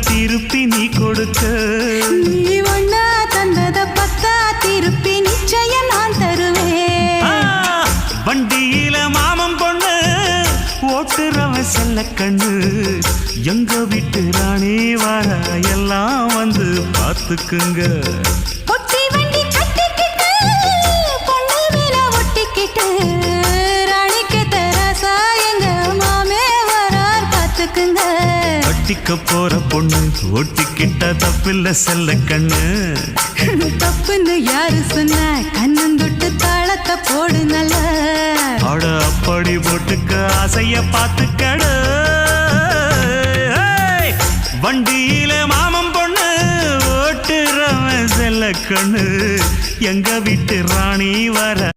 திருப்பி நீ கொடுக்க. நீ ஒண்ணா தந்தத பத்தா திருப்பி நிச்சயம் நான் தருவேன். வண்டியில மாமன் பொண்ணு ஓட்டுறவன் செல்ல கண்ணு. எங்க வீட்டு ராணி வர எல்லாம் வந்து பார்த்துக்குங்க. ஒட்டி வண்டி கட்டிக்கிட்டு பொண்ணு மேல ஒட்டிக்கிட்டு ராணிக்கு தராசா எங்க மாமே வரார் பார்த்துக்குங்க. ஒட்டிக்க போற பொண்ணு ஒட்டிக்கிட்ட தப்பில்ல செல்ல கண்ணு. தப்புன்னு யாரு சொன்ன கண்ணந்தொட்டு தாளத்தை போடு நல்ல. அட அப்படி போட்டுக்க ஆசைய பார்த்துக்கட. வண்டியில மாமன் பொண்ணு ஓட்டுறவன் செல்ல கண்ணு. எங்க வீட்டு ராணி வர